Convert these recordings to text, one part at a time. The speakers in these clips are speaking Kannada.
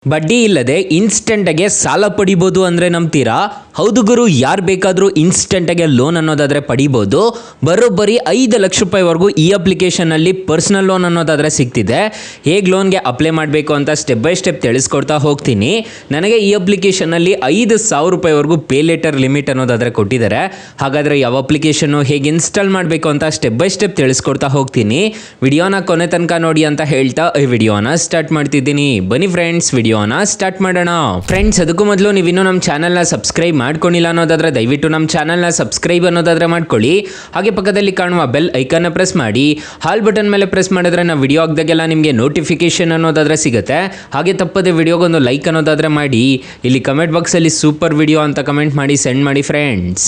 ಬಡ್ಡಿ ಇಲ್ಲದೆ ಇನ್ಸ್ಟೆಂಟಾಗೆ ಸಾಲ ಪಡಿಬೋದು ಅಂದರೆ ನಂಬ್ತೀರಾ? ಹೌದು ಗುರು, ಯಾರು ಬೇಕಾದರೂ ಇನ್ಸ್ಟೆಂಟಾಗೆ ಲೋನ್ ಅನ್ನೋದಾದರೆ ಪಡಿಬೋದು. ಬರೋಬ್ಬರಿ 5 ಲಕ್ಷ ರೂಪಾಯಿವರೆಗೂ ಈ ಅಪ್ಲಿಕೇಶನಲ್ಲಿ ಪರ್ಸ್ನಲ್ ಲೋನ್ ಅನ್ನೋದಾದರೆ ಸಿಗ್ತಿದೆ. ಹೇಗೆ ಲೋನ್ಗೆ ಅಪ್ಲೈ ಮಾಡಬೇಕು ಅಂತ ಸ್ಟೆಪ್ ಬೈ ಸ್ಟೆಪ್ ತಿಳಿಸ್ಕೊಡ್ತಾ ಹೋಗ್ತೀನಿ. ನನಗೆ ಈ ಅಪ್ಲಿಕೇಶನಲ್ಲಿ 5,000 ರೂಪಾಯಿವರೆಗೂ ಪೇ ಲೇಟರ್ ಲಿಮಿಟ್ ಅನ್ನೋದಾದರೆ ಕೊಟ್ಟಿದ್ದಾರೆ. ಹಾಗಾದರೆ ಯಾವ ಅಪ್ಲಿಕೇಶನ್ನು ಹೇಗೆ ಇನ್ಸ್ಟಾಲ್ ಮಾಡಬೇಕು ಅಂತ ಸ್ಟೆಪ್ ಬೈ ಸ್ಟೆಪ್ ತಿಳಿಸ್ಕೊಡ್ತಾ ಹೋಗ್ತೀನಿ. ವಿಡಿಯೋನ ಕೊನೆ ತನಕ ನೋಡಿ ಅಂತ ಹೇಳ್ತಾ ಈ ವಿಡಿಯೋನ ಸ್ಟಾರ್ಟ್ ಮಾಡ್ತಿದ್ದೀನಿ. ಬನ್ನಿ ಫ್ರೆಂಡ್ಸ್, ವಿಡಿಯೋನ ಸ್ಟಾರ್ಟ್ ಮಾಡೋಣ. ಫ್ರೆಂಡ್ಸ್, ಅದಕ್ಕೂ ಮೊದಲು ನೀವಿನ್ನೂ ನಮ್ಮ ಚಾನಲ್ನ ಸಬ್ಸ್ಕ್ರೈಬ್ ಮಾಡ್ಕೊಂಡಿಲ್ಲ ಅನ್ನೋದಾದ್ರೆ ದಯವಿಟ್ಟು ನಮ್ಮ ಚಾನಲ್ನ ಸಬ್ಸ್ಕ್ರೈಬ್ ಅನ್ನೋದಾದ್ರೆ ಮಾಡ್ಕೊಳ್ಳಿ. ಹಾಗೆ ಪಕ್ಕದಲ್ಲಿ ಕಾಣುವ ಬೆಲ್ ಐಕನ್ನ ಪ್ರೆಸ್ ಮಾಡಿ. ಹಾಲ್ ಬಟನ್ ಮೇಲೆ ಪ್ರೆಸ್ ಮಾಡಿದ್ರೆ ನಾವು ವಿಡಿಯೋ ಹಾಕಿದಾಗೆಲ್ಲ ನಿಮಗೆ ನೋಟಿಫಿಕೇಶನ್ ಅನ್ನೋದಾದ್ರೆ ಸಿಗುತ್ತೆ. ಹಾಗೆ ತಪ್ಪದೆ ವಿಡಿಯೋಗೊಂದು ಲೈಕ್ ಅನ್ನೋದಾದ್ರೆ ಮಾಡಿ. ಇಲ್ಲಿ ಕಮೆಂಟ್ ಬಾಕ್ಸಲ್ಲಿ ಸೂಪರ್ ವಿಡಿಯೋ ಅಂತ ಕಮೆಂಟ್ ಮಾಡಿ ಸೆಂಡ್ ಮಾಡಿ ಫ್ರೆಂಡ್ಸ್.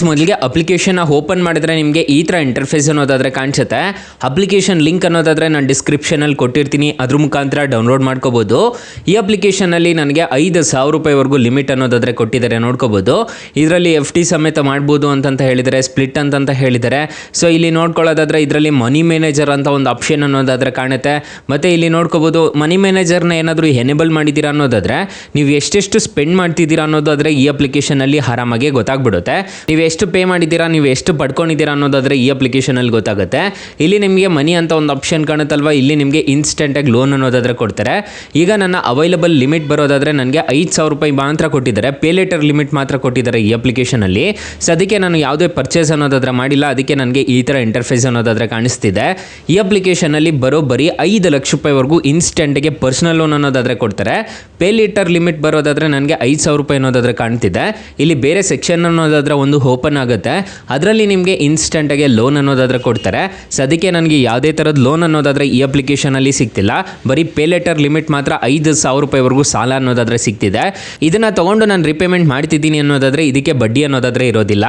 ಮೊದಲಿಗೆ ಅಪ್ಲಿಕೇಶನ್ ಓಪನ್ ಮಾಡಿದ್ರೆ ನಿಮಗೆ ಈ ಥರ ಇಂಟರ್ಫೇಸ್ ಅನ್ನೋದಾದ್ರೆ ಕಾಣಿಸುತ್ತೆ. ಅಪ್ಲಿಕೇಶನ್ ಲಿಂಕ್ ಅನ್ನೋದಾದ್ರೆ ನಾನು ಡಿಸ್ಕ್ರಿಪ್ಷನಲ್ಲಿ ಕೊಟ್ಟಿರ್ತೀನಿ, ಅದ್ರ ಮುಖಾಂತರ ಡೌನ್ಲೋಡ್ ಮಾಡ್ಕೋಬಹುದು. ಈ ಅಪ್ಲಿಕೇಶನಲ್ಲಿ ನನಗೆ 5,000 ರೂಪಾಯಿವರೆಗೂ ಲಿಮಿಟ್ ಅನ್ನೋದಾದ್ರೆ ಕೊಟ್ಟಿದ್ದಾರೆ, ನೋಡ್ಕೋಬಹುದು. ಇದರಲ್ಲಿ FD ಸಮೇತ ಮಾಡ್ಬೋದು ಅಂತ ಹೇಳಿದರೆ, ಸ್ಪ್ಲಿಟ್ ಅಂತ ಹೇಳಿದ್ದಾರೆ. ಸೊ ಇಲ್ಲಿ ನೋಡ್ಕೊಳ್ಳೋದಾದ್ರೆ ಇದರಲ್ಲಿ ಮನಿ ಮ್ಯಾನೇಜರ್ ಅಂತ ಒಂದು ಆಪ್ಷನ್ ಅನ್ನೋದಾದ್ರೆ ಕಾಣುತ್ತೆ. ಮತ್ತೆ ಇಲ್ಲಿ ನೋಡ್ಕೋಬಹುದು, ಮನಿ ಮ್ಯಾನೇಜರ್ನ ಏನಾದರೂ ಎನೇಬಲ್ ಮಾಡಿದ್ದೀರಾ ಅನ್ನೋದಾದ್ರೆ ನೀವು ಎಷ್ಟೆಷ್ಟು ಸ್ಪೆಂಡ್ ಮಾಡ್ತಿದ್ದೀರಾ ಅನ್ನೋದಾದ್ರೆ ಈ ಅಪ್ಲಿಕೇಶನಲ್ಲಿ ಆರಾಮಾಗಿ ಗೊತ್ತಾಗ್ಬಿಡುತ್ತೆ. ನೀವು ಎಷ್ಟು ಪೇ ಮಾಡಿದ್ದೀರಾ, ನೀವು ಎಷ್ಟು ಪಡ್ಕೊಂಡಿದ್ದೀರಾ ಅನ್ನೋದಾದ್ರೆ ಈ ಅಪ್ಲಿಕೇಶನಲ್ಲಿ ಗೊತ್ತಾಗುತ್ತೆ. ಇಲ್ಲಿ ನಿಮಗೆ ಮನಿ ಅಂತ ಒಂದು ಆಪ್ಷನ್ ಕಾಣುತ್ತಲ್ವಾ, ಇಲ್ಲಿ ನಿಮಗೆ ಇನ್ಸ್ಟೆಂಟಾಗಿ ಲೋನ್ ಅನ್ನೋದಾದ್ರೆ ಕೊಡ್ತಾರೆ. ಈಗ ನನ್ನ ಅವೈಲಬಲ್ ಲಿಮಿಟ್ ಬರೋದಾದ್ರೆ ನನಗೆ 5,000 ರೂಪಾಯಿ ಮಾತ್ರ ಕೊಟ್ಟಿದ್ದಾರೆ. ಪೇ ಲೇಟರ್ ಲಿಮಿಟ್ ಮಾತ್ರ ಕೊಟ್ಟಿದ್ದಾರೆ ಈ ಅಪ್ಲಿಕೇಶನಲ್ಲಿ. ಸೊ ಅದಕ್ಕೆ ನಾನು ಯಾವುದೇ ಪರ್ಚೇಸ್ ಅನ್ನೋದಾದ್ರೆ ಮಾಡಿಲ್ಲ, ಅದಕ್ಕೆ ನನಗೆ ಈ ಥರ ಇಂಟರ್ಫೇಸ್ ಅನ್ನೋದಾದ್ರೆ ಕಾಣಿಸ್ತಿದೆ. ಈ ಅಪ್ಲಿಕೇಶನಲ್ಲಿ ಬರೋಬ್ಬರಿ 5 ಲಕ್ಷ ರೂಪಾಯಿವರೆಗೂ ಇನ್ಸ್ಟೆಂಟ್ಗೆ ಪರ್ಸನಲ್ ಲೋನ್ ಅನ್ನೋದಾದ್ರೆ ಕೊಡ್ತಾರೆ. ಪೇ ಲೇಟರ್ ಲಿಮಿಟ್ ಬರೋದಾದ್ರೆ ನನಗೆ 5,000 ರೂಪಾಯಿ ಅನ್ನೋದಾದ್ರೆ ಕಾಣ್ತಿದೆ. ಇಲ್ಲಿ ಬೇರೆ ಸೆಕ್ಷನ್ ಅನ್ನೋದಾದ್ರೆ ಒಂದು ಓಪನ್ ಆಗುತ್ತೆ, ಅದರಲ್ಲಿ ನಿಮಗೆ ಇನ್ಸ್ಟೆಂಟಾಗೆ ಲೋನ್ ಅನ್ನೋದಾದ್ರೆ ಕೊಡ್ತಾರೆ. ಸೊ ಅದಕ್ಕೆ ನನಗೆ ಯಾವುದೇ ಥರದ ಲೋನ್ ಅನ್ನೋದಾದ್ರೆ ಈ ಅಪ್ಲಿಕೇಶನಲ್ಲಿ ಸಿಗ್ತಿಲ್ಲ. ಬರೀ ಪೇ ಲೇಟರ್ ಲಿಮಿಟ್ ಮಾತ್ರ 5,000 ರೂಪಾಯಿವರೆಗೂ ಸಾಲ ಅನ್ನೋದಾದ್ರೆ ಸಿಗ್ತಿದೆ. ಇದನ್ನು ತಗೊಂಡು ನಾನು ರಿಪೇಮೆಂಟ್ ಮಾಡ್ತಿದ್ದೀನಿ ಅನ್ನೋದಾದ್ರೆ ಇದಕ್ಕೆ ಬಡ್ಡಿ ಅನ್ನೋದಾದ್ರೆ ಇರೋದಿಲ್ಲ.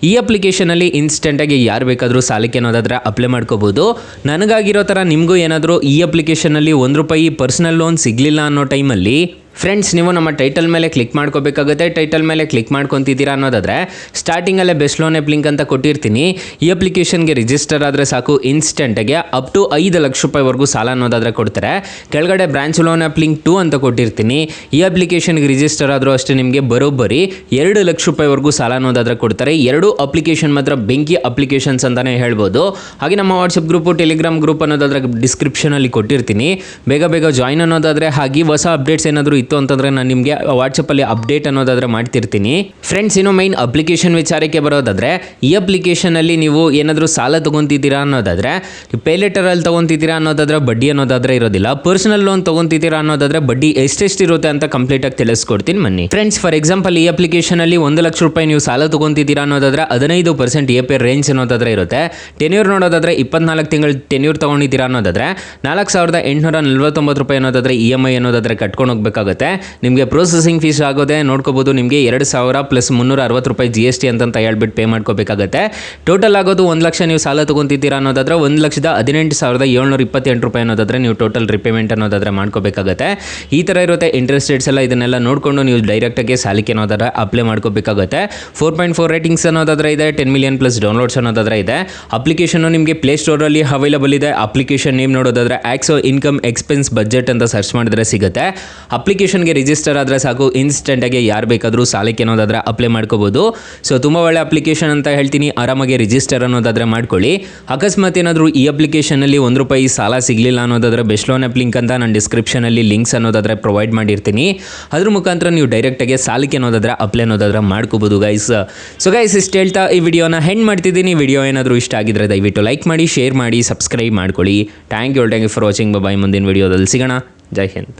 ಈ ಅಪ್ಲಿಕೇಶನಲ್ಲಿ ಇನ್ಸ್ಟೆಂಟಾಗಿ ಯಾರು ಬೇಕಾದರೂ ಸಾಲಕ್ಕೆ ಅನ್ನೋದಾದ್ರೆ ಅಪ್ಲೈ ಮಾಡ್ಕೋಬಹುದು. ನನಗಾಗಿರೋ ಥರ ನಿಮಗೂ ಏನಾದರೂ ಈ ಅಪ್ಲಿಕೇಶನಲ್ಲಿ ₹1 ಪರ್ಸನಲ್ ಲೋನ್ ಸಿಗಲಿಲ್ಲ ಅನ್ನೋ ಟೈಮಲ್ಲಿ ಫ್ರೆಂಡ್ಸ್, ನೀವು ನಮ್ಮ ಟೈಟಲ್ ಮೇಲೆ ಕ್ಲಿಕ್ ಮಾಡ್ಕೋಬೇಕಾಗುತ್ತೆ. ಟೈಟಲ್ ಮೇಲೆ ಕ್ಲಿಕ್ ಮಾಡ್ಕೊತಿದ್ದೀರಾ ಅನ್ನೋದಾದರೆ ಸ್ಟಾರ್ಟಿಂಗಲ್ಲೇ ಬೆಸ್ಟ್ ಲೋನ್ ಆ್ಯಪ್ ಲಿಂಕ್ ಅಂತ ಕೊಟ್ಟಿರ್ತೀನಿ. ಈ ಅಪ್ಲಿಕೇಶನ್ಗೆ ರಿಜಿಸ್ಟರ್ ಆದರೆ ಸಾಕು, ಇನ್ಸ್ಟೆಂಟಾಗೆ ಅಪ್ ಟು 5 ಲಕ್ಷ ರೂಪಾಯಿವರೆಗೂ ಸಾಲ ಅನ್ನೋದಾದರೆ ಕೊಡ್ತಾರೆ. ಕೆಳಗಡೆ ಬ್ರಾಂಚ್ ಲೋನ್ ಆ್ಯಪ್ ಲಿಂಕ್ 2 ಅಂತ ಕೊಟ್ಟಿರ್ತೀನಿ. ಈ ಅಪ್ಲಿಕೇಶನ್ಗೆ ರಿಜಿಸ್ಟರ್ ಆದರೂ ಅಷ್ಟೇ ನಿಮಗೆ ಬರೋಬ್ಬರಿ 2 ಲಕ್ಷ ರೂಪಾಯಿವರೆಗೂ ಸಾಲ ಅನ್ನೋದಾದರೆ ಕೊಡ್ತಾರೆ. 2 ಅಪ್ಲಿಕೇಶನ್ ಮಾತ್ರ ಬೆಂಕಿ ಅಪ್ಲಿಕೇಶನ್ಸ್ ಅಂತಲೇ ಹೇಳ್ಬೋದು. ಹಾಗೆ ನಮ್ಮ ವಾಟ್ಸಪ್ ಗ್ರೂಪು, ಟೆಲಿಗ್ರಾಮ್ ಗ್ರೂಪ್ ಅನ್ನೋದಾದ್ರೆ ಡಿಸ್ಕ್ರಿಪ್ಷನಲ್ಲಿ ಕೊಟ್ಟಿರ್ತೀನಿ. ಬೇಗ ಜಾಯ್ನ್ ಅನ್ನೋದಾದರೆ, ಹಾಗೆ ಹೊಸ ಅಪ್ಡೇಟ್ಸ್ ಏನಾದರೂ ಇತ್ತು ಅಂತಂದ್ರೆ ನಾನು ನಿಮಗೆ ವಾಟ್ಸಪ್ಪಲ್ಲಿ ಅಪ್ಡೇಟ್ ಅನ್ನೋದಾದ್ರೆ ಮಾಡ್ತಿರ್ತೀನಿ. ಫ್ರೆಂಡ್ಸ್, ಇನ್ನು ಮೈನ್ ಅಪ್ಲಿಕೇಶನ್ ವಿಚಾರಕ್ಕೆ ಬರೋದಾದ್ರೆ, ಈ ಅಪ್ಲಿಕೇಶನಲ್ಲಿ ನೀವು ಏನಾದರೂ ಸಾಲ ತೊಗೊತಿದ್ದೀರಾ ಅನ್ನೋದಾದ್ರೆ, ಪೇ ಲೇಟರಲ್ಲಿ ತೊಗೊತಿದ್ದೀರಾ ಅನ್ನೋದಾದ್ರೆ ಬಡ್ಡಿ ಅನ್ನೋದಾದ್ರೆ ಇರೋದಿಲ್ಲ. ಪರ್ಸನಲ್ ಲೋನ್ ತೊಗೊತಿದ್ದೀರಾ ಅನ್ನೋದಾದ್ರೆ ಬಡ್ಡಿ ಎಷ್ಟೆಷ್ಟು ಇರುತ್ತೆ ಅಂತ ಕಂಪ್ಲೀಟಾಗಿ ತಿಳಿಸ್ಕೊಡ್ತೀನಿ ಬನ್ನಿ. ಫ್ರೆಂಡ್ಸ್, ಫಾರ್ ಎಕ್ಸಾಂಪಲ್ ಈ ಅಪ್ಲಿಕೇಶನಲ್ಲಿ 1 ಲಕ್ಷ ರೂಪಾಯಿ ನೀವು ಸಾಲ ತೊಗೊತಿದ್ದೀರಾ ಅನ್ನೋದಾದ್ರೆ 15% APR ರೇಂಜ್ ಅನ್ನೋದಾದ್ರೆ ಇರುತ್ತೆ. ಟೆನ್ಯೂರ್ ನೋಡೋದಾದ್ರೆ 24 ತಿಂಗಳು ಟೆನ್ಯೂರ್ ತೊಗೊಂಡಿದ್ದೀರಾ ಅನ್ನೋದಾದ್ರೆ 4,849 ರೂಪಾಯಿ ಅನ್ನೋದಾದ್ರೆ EMI ಅನ್ನೋದಾದ್ರೆ ಕಟ್ಕೊಂಡು ಹೋಗ್ಬೇಕಾಗುತ್ತೆ. ನಿಮಗೆ ಪ್ರೊಸೆಸಿಂಗ್ ಫೀಸ್ ಆಗೋದೆ ನೋಡ್ಕೋಬಹುದು. ನಿಮಗೆ 2,000 ಪ್ಲಸ್ 360 ರೂಪಾಯಿ GST ಅಂತ ಹೇಳ್ಬಿಟ್ಟು ಪೇ ಮಾಡ್ಕೋಬೇಕಾಗುತ್ತೆ. ಟೋಟಲ್ ಆಗೋದು 1 ಲಕ್ಷ ನೀವು ಸಾಲ ತೊಗೊತಿದ್ದೀರಾ ಅನ್ನೋದಾದ್ರೆ 1,18,728 ರೂಪಾಯಿ ಅನ್ನೋದಾದ್ರೆ ನೀವು ಟೋಟಲ್ ರಿಪೇಮೆಂಟ್ ಅನ್ನೋದಾದ್ರೆ ಮಾಡ್ಕೋಬೇಕಾಗುತ್ತೆ. ಈ ಥರ ಇರುತ್ತೆ ಇಂಟ್ರೆಸ್ಟ್ ರೇಟ್ಸ್ ಎಲ್ಲ. ಇದನ್ನೆಲ್ಲ ನೋಡಿಕೊಂಡು ನೀವು ಡೈರೆಕ್ಟಾಗಿ ಸಾಲಕ್ಕೆ ಅನ್ನೋದಾದ್ರೆ ಅಪ್ಲೈ ಮಾಡ್ಕೋಬೇಕಾಗುತ್ತೆ. 4.4 ರೇಟಿಂಗ್ಸ್ ಅನ್ನೋದಾದ್ರೆ ಇದೆ. 10 ಮಿಲಿಯನ್ ಪ್ಲಸ್ ಡೌನ್ಲೋಡ್ಸ್ ಅನ್ನೋದಾದ್ರೆ ಇದೆ. ಅಪ್ಲಿಕೇಶನ್ ನಿಮಗೆ ಪ್ಲೇ ಸ್ಟೋರಲ್ಲಿ ಅವೈಲಬಲ್ ಇದೆ. ಅಪ್ಲಿಕೇಶನ್ ನೇಮ್ ನೋಡೋದಾದ್ರೆ ಆಕ್ಸೋ ಇನ್ಕಮ್ ಎಕ್ಸ್ಪೆನ್ಸ್ ಬಜೆಟ್ ಅಂತ ಸರ್ಚ್ ಮಾಡಿದ್ರೆ ಸಿಗುತ್ತೆ. ಅಪ್ಲಿಕೇಶನ್ಗೆ ರಿಜಿಸ್ಟರ್ ಆದರೆ ಸಾಕು, ಇನ್ಸ್ಟೆಂಟಾಗಿ ಯಾರು ಬೇಕಾದರೂ ಸಾಲಕ್ಕೆ ಅನ್ನೋದಾದ್ರೆ ಅಪ್ಲೈ ಮಾಡ್ಕೋಬೋದು. ಸೊ ತುಂಬ ಒಳ್ಳೆ ಅಪ್ಲಿಕೇಶನ್ ಅಂತ ಹೇಳ್ತೀನಿ. ಆರಾಮಾಗಿ ರಿಜಿಸ್ಟರ್ ಅನ್ನೋದಾದ್ರೆ ಮಾಡ್ಕೊಳ್ಳಿ. ಅಕಸ್ಮಾತ್ ಏನಾದರೂ ಈ ಅಪ್ಲಿಕೇಶನಲ್ಲಿ ₹1 ಸಾಲ ಸಿಗಲಿಲ್ಲ ಅನ್ನೋದಾದ್ರೆ ಬೆಸ್ಟ್ ಲೋನ್ ಆ್ಯಪ್ ಲಿಂಕ್ ಅಂತ ನಾನು ಡಿಸ್ಕ್ರಿಪ್ಷನಲ್ಲಿ ಲಿಂಕ್ಸ್ ಅನ್ನೋದಾದ್ರೆ ಪ್ರೊವೈಡ್ ಮಾಡಿರ್ತೀನಿ. ಅದ್ರ ಮುಖಾಂತರ ನೀವು ಡೈರೆಕ್ಟಾಗಿ ಸಾಲಕ್ಕೆ ಅನ್ನೋದಾದ್ರೆ ಅಪ್ಲೈ ಅನ್ನೋದಾದ್ರೆ ಮಾಡ್ಕೋಬೋದು ಗೈಸ್. ಸೊ ಗೈಸ್, ಇಷ್ಟು ಹೇಳ್ತಾ ಈ ವಿಡಿಯೋನ ಹೆಂಡ್ ಮಾಡ್ತಿದ್ದೀನಿ. ವಿಡಿಯೋ ಏನಾದರೂ ಇಷ್ಟ ಆಗಿದ್ರೆ ದಯವಿಟ್ಟು ಲೈಕ್ ಮಾಡಿ, ಶೇರ್ ಮಾಡಿ, ಸಬ್ಸ್ಕ್ರೈಬ್ ಮಾಡ್ಕೊಳ್ಳಿ. Thank you for watching. Bye. ಮುಂದಿನ ವಿಡಿಯೋದಲ್ಲಿ ಸಿಗೋಣ. ಜೈ ಹಿಂದ್.